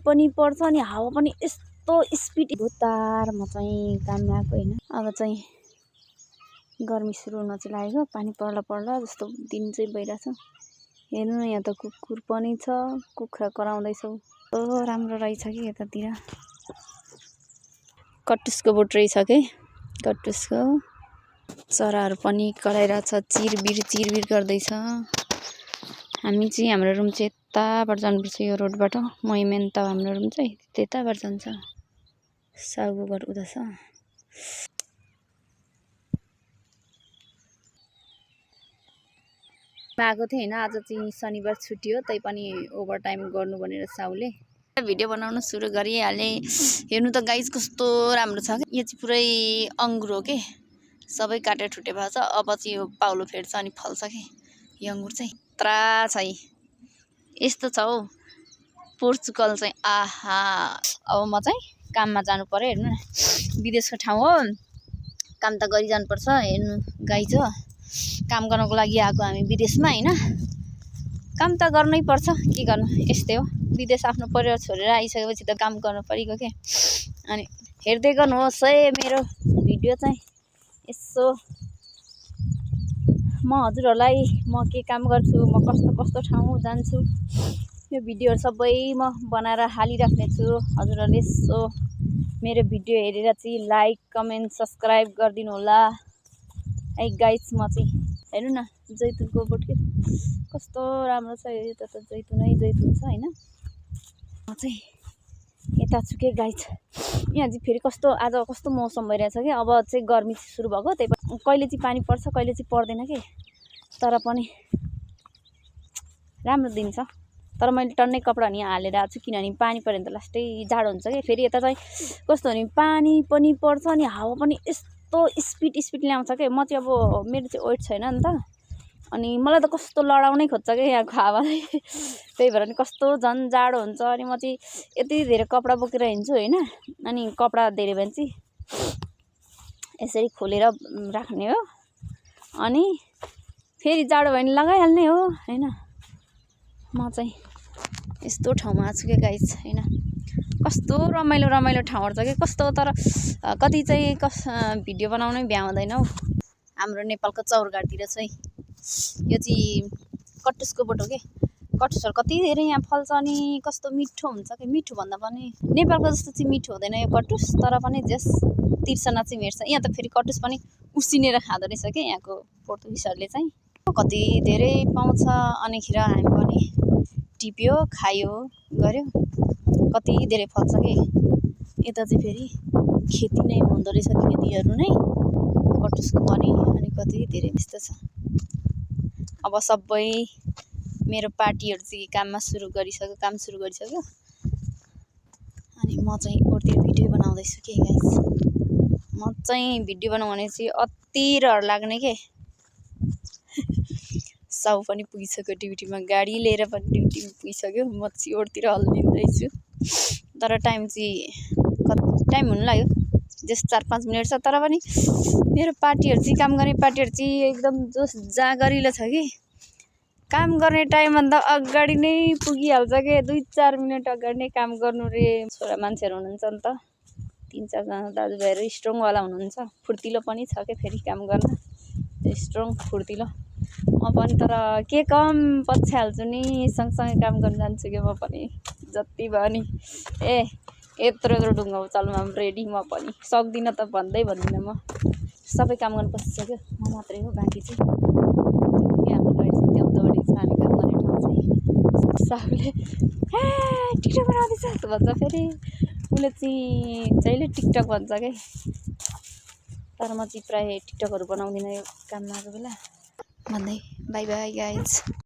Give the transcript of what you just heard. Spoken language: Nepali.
पनि पर्छ अनि हावा पनि यस्तो स्पिड तार म चाहिँ काममा आएको हैन। अब चाहिँ गर्मी सुरु हुन चाहिँ लागेको, पानी पर्ला पर्ला जस्तो दिन चाहिँ भइरहेछ। हेर्नु न यहाँ त कुकुर पनि छ, कुखुरा कराउँदैछौ। कस्तो राम्रो रहेछ कि यतातिर। कटुसको बोट रहेछ के, कटुसको चराहरू पनि कराइरहेछ, चिरबिर गर्दैछ। हामी चाहिँ हाम्रो रुम चाहिँ यताबाट जानुपर्छ यो रोडबाट। मेन त हाम्रो रुम चाहिँ त्यताबाट जान्छ। साउको घर उता छ। आएको थिएँ हैन, आज चाहिँ शनिबार छुट्टी हो, तै पनि ओभर टाइम गर्नु भनेर साउले भिडियो बनाउन सुरु गरिहाले। हेर्नु त गाइस कस्तो राम्रो छ। यो चाहिँ पुरै अंगुर हो के, सबै काटे ठुटे भएको छ। अब चाहिँ यो पाउलो फेर्छ अनि फल्छ के यो अंगुर चाहिँ। त्रा छ यस्तो छ हौ पोर्चुगल चाहिँ। आहा अब म चाहिँ काममा जानु पर्यो। हेर्नु न विदेशको ठाउँ हो, काम त गरि जानु पर्छ। हेर्नु गाइज हो, काम गर्नको लागि आएको हामी विदेशमा हैन। काम त गर्नै पर्छ, के गर्नु यस्तै हो। विदेश आफ्नो परिवार छोडेर आइसकेपछि त काम गर्नु परेको के। अनि हेर्दै गर्नुहोस् है मेरो भिडियो चाहिँ। यसो म हजुरहरूलाई म के काम गर्छु, म कस्तो कस्तो ठाउँ जान्छु, यो भिडियोहरू सबै म बनाएर हालिराख्ने छु। हजुरहरूले यसो मेरो भिडियो हेरेर चाहिँ लाइक कमेन्ट सब्स्क्राइब गरिदिनु होला है गाइस। म चाहिँ हेर्नु न जैतुनको बोट के कस्तो राम्रो छ। यो त जैतुनै जैतुन छ हैन। म चाहिँ यता छु के गाइस। यहाँ चाहिँ फेरि कस्तो आज कस्तो मौसम भइरहेछ कि। अब चाहिँ गर्मी सुरु भएको, त्यही पनि कहिले चाहिँ पानी पर्छ कहिले चाहिँ पर्दैन के। तर पनि राम्रो दिन छ। तर मैले टन्नै कपडा नि हालेर आएको छु, किनभने पानी पऱ्यो भने त लास्टै जाडो हुन्छ कि। फेरि यता चाहिँ कस्तो भने पानी पनि पर्छ अनि हावा पनि यस्तो स्पिड ल्याउँछ के। म चाहिँ अब मेरो चाहिँ वेट छैन नि त, अनि मलाई त कस्तो लडाउनै खोज्छ क्या यहाँको हावाले। त्यही भएर नि कस्तो झन् जाडो हुन्छ। अनि म चाहिँ यति धेरै कपडा बोकेर हिँड्छु हैन। अनि कपडा धेरै भने चाहिँ यसरी खोलेर राख्ने हो, अनि फेरि जाडो भयो भने लगाइहाल्ने हो हैन। म चाहिँ यस्तो ठाउँमा आएको छु क्या गाइस हैन। कस्तो रमाइलो ठाउँहरू छ कि कस्तो। तर कति चाहिँ भिडियो बनाउनै भ्याउँदैन हौ। हाम्रो नेपालको चौरघाटतिर चाहिँ यो चाहिँ कटुसको बोट हो के। कटुसहरू कति धेरै यहाँ फल्छ अनि कस्तो मिठो हुन्छ कि। मिठो भन्दा पनि नेपालको जस्तो चाहिँ मिठो हुँदैन यो कटुस, तर पनि जस तिर्सना चाहिँ मेर्छ। यहाँ त फेरि कटुस पनि उसिनेर खाँदो रहेछ कि यहाँको पोर्तुगिसहरूले चाहिँ। कति धेरै पाउँछ। अनिखेर हामी पनि टिप्यो खायो गर्यो, कति धेरै फल्छ कि। यता चाहिँ फेरि खेती नै हुँदो रहेछ, खेतीहरू नै कटुसको पनि। अनि कति धेरै त्यस्तो छ। अब सबै मेरो पार्टीहरू चाहिँ काम सुरु गरिसक्यो। अनि म चाहिँ ओर्तिर भिडियो बनाउँदैछु के गाइस। म चाहिँ भिडियो बनाउँ भने चाहिँ अति रहर लाग्ने के। साउ पनि पुगिसक्यो ड्युटीमा, गाडी लिएर पनि ड्युटीमा पुगिसक्यो। म चाहिँ ओर्तिर हल्लिँदैछु। तर टाइम चाहिँ टाइम हुनु लाग्यो, जस्ट 4-5 मिनट छ। तर पनि मेरो पार्टीहरू चाहिँ काम गर्ने पार्टीहरू चाहिँ एकदम जोस जागरिलो छ कि। काम गर्ने टाइमभन्दा अगाडि नै पुगिहाल्छ के। 2-4 मिनट अगाडि नै काम गर्नु रे। छोरा मान्छेहरू हुनुहुन्छ नि त, 3-4 जना दाजुभाइहरू स्ट्रङवाला हुनुहुन्छ। फुर्तिलो पनि छ के फेरि काम गर्न, स्ट्रङ फुर्तिलो। म पनि तर के कम पछ्याइहाल्छु नि, सँगसँगै काम गर्न जान्छु कि म पनि जति भयो नि। यत्रो ढुङ्गा उचाल्नुमा रेडी म पनि। सक्दिनँ त भन्दिनँ म। सबै काम गर्न पसिसक्यो, म मात्रै हो बाँकी चाहिँ। हाम्रो गाडी चाहिँ त्यहाँउतापट्टि छ, हामी काम गर्ने ठाउँ चाहिँ। साहुले टिकटक बनाउँदैछ भन्छ। फेरि उसले चाहिँ जहिले टिकटक भन्छ क्या। तर म चाहिँ प्रायः टिकटकहरू बनाउँदिनँ यो काममा आएको बेला भन्दै। By by guys.